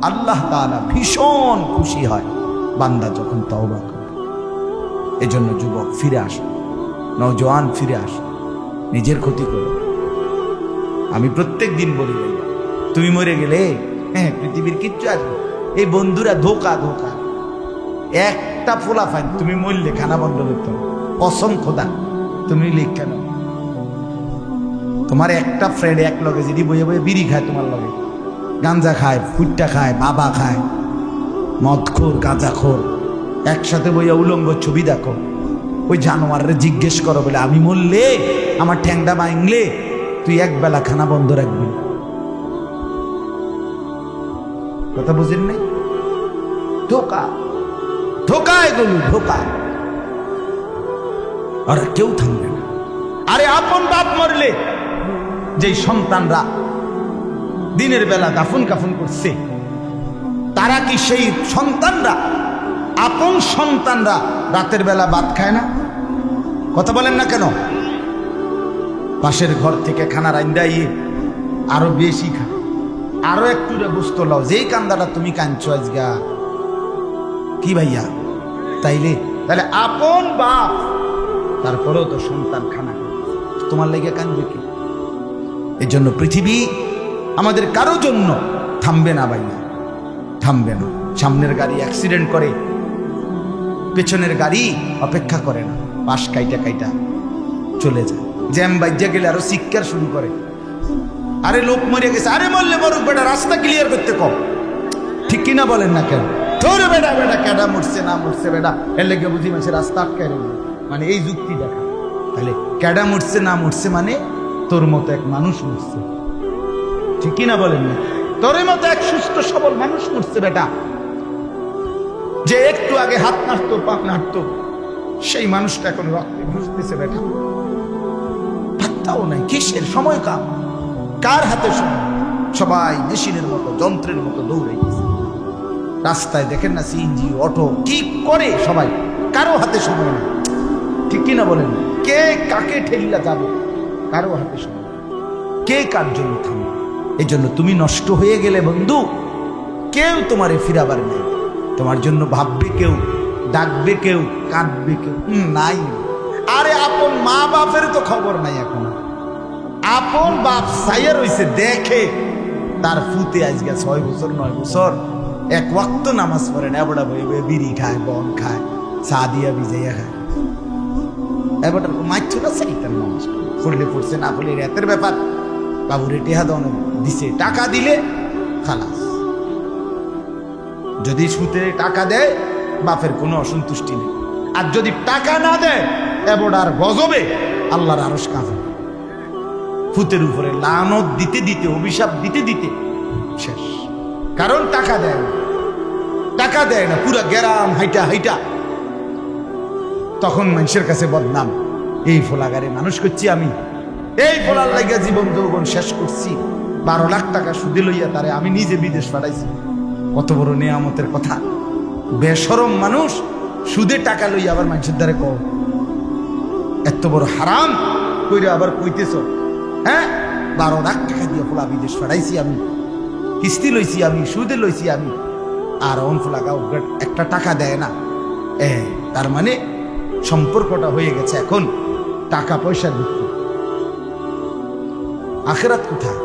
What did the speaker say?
আল্লাহ তাআলা ভীষণ খুশি হয় বান্দা যখন তওবা করে। এজন্য যুবক ফিরে আসো, নওজোয়ান ফিরে আসো, নিজের ক্ষতি করো। আমি প্রত্যেক দিন বলি ভাইয়া, তুমি মরে গেলে হ্যাঁ পৃথিবীর কিচ্ছু আসবে। এই বন্ধুরা ধোকা ধোকা, একটা ফোলা ফাইন তুমি মরলে খানা বন্ধ করতে হবে। কসম খোদা তুমি লিখে নাও, তোমার একটা ফ্রেন্ড এক লগে যদি বইয়ে বইয়ে বিড়ি খায়, তোমার লগে গাঞ্জা খায়, ফুটটা খায়, বাবা খায়, মদখোর গাঁজাখোর, একসাথে বইয়া উলঙ্গ ছবি দেখো, ওই জানোয়ারে জিজ্ঞেস করো বলে আমি মরলে আমার ঠ্যাংটা ভাঙলে তুই একবেলা খানা বন্ধ রাখবি। কথা বুঝেন নাই? ধোকা ধোকা, এগুলো ধোকা। আর কেউ থামবে না। আরে আপন বাপ মরলে যেই সন্তানরা দিনের বেলা দাফন কাফন করছে, তারা কি সেই সন্তানরা, আপন সন্তানরা রাতের বেলা ভাত খায় না? কথা বলেন না কেন? পাশের ঘর থেকে খানা রান্দাই আরো বেশি খা, আরো একটু বুঝতো লাও, যেই কান্দাটা তুমি কাঁদছো আজগা কি ভাইয়া, তাইলে তাহলে আপন বাপ, তারপরেও তো সন্তান খানা তোমার লেগে কাঁদবে কি? এই জন্য পৃথিবী আমাদের কারো জন্য থামবে না ভাইয়া, থামবে না। সামনের গাড়ি অ্যাক্সিডেন্ট করে, পেছনের গাড়ি অপেক্ষা করে না, পাশ কাইটা কাইটা চলে যায়। জ্যাম বাজ্যা গেলে আরো শিক্ষার শুরু করে, আরে লোক মরে গেছে, আরে মরলে মরুক বেটা, রাস্তা ক্লিয়ার করতে কম। ঠিক কিনা বলেন না কেন? তোর বেটা বেটা কেডা মরছে না মরছে বেটা, এর লেগে বুঝি মানুষের রাস্তা আটকায় রইল, মানে এই যুক্তি দেখা। তাহলে কেডা মরছে না মরছে মানে তোর মতো এক মানুষ মরছে। ঠিক কিনা বলেন না? তোর মতো এক সুস্থ সবল মানুষ মরছে বেটা, যে একটু আগে হাত নাড়তো পা নাড়তো, সেই মানুষটা এখন রক্তে ঘুষতেছে বেটা। ভাবতাও নাই কিসের সময়, কার হাতে সময়? সবাই মেশিনের মতো যন্ত্রের মতো দৌড়াইতেছে। রাস্তায় দেখেন না সিএনজি অটো কি করে সবাই, কারো হাতে সময় নেই। ঠিক কিনা বলেন? কে কাকে ঠেলিয়া যাবে, কারো হাতে সময়, কে কার জন্য থামবে। এই জন্য তুমি নষ্ট হয়ে গেলে বন্ধু, কেউ তোমারে ফিরাবার নেই। তোমার জন্য ভাববে কেউ, ডাকবে কেউ, কাঁদবে কেউ নাই। আরে আপন মা বাপের তো খবর নাই এখন। আপন বাপ সাইয়া রইছে, দেখে তার ফুতে আজকে 6 বছর 9 বছর এক ওয়াক্ত নামাজ পড়ে না, এবড়া বই বই বিড়ি খায়, বন খায়, চা দিয়া ভিজাইয়া খায়। এবারটা মাইছো না সাইতার নামাজ পড়লে পড়ছে, না পড়লে রাতের ব্যাপার। বাবুরে টেহা দাও দিছে, টাকা দিলে খালাস। যদি সুতে টাকা দেয় বাপের কোনো অসন্তুষ্টি নেই, আর যদি টাকা না দেয় এবড়ার গজবে আল্লাহর আরশ কাঁপে। ফুতের উপরে লানত দিতে দিতে, অভিশাপ দিতে দিতে শেষ। কারণ টাকা দেয় না, টাকা দেয় না, পুরা গ্রাম হাইটা হাইটা তখন মানুষের কাছে বদনাম। এই ফোলাগারে মানুষ করছি আমি, এই ফোলার লাগিয়া জীবন যৌবন শেষ করছি, 12 লাখ টাকা সুদে লইয়া তারে আমি নিজে বিদেশ পাঠাইছি। কত বড় নিয়ামতের কথা! বেশরম মানুষ সুদে টাকা লইয়া আবার মানুষের দ্বারে কও, এত বড় হারাম কইরা আবার কইতেছ, হ্যাঁ 12 লাখ টাকা দিয়ে ফোলা বিদেশ পাঠাইছি আমি, কিস্তি লইছি আমি, সুদে লইছি আমি, আর অন ফোলা গাও একটা টাকা দেয় না। তার মানে সম্পর্কটা হয়ে গেছে এখন টাকা পয়সা দিতে। আখিরাত কোথায়?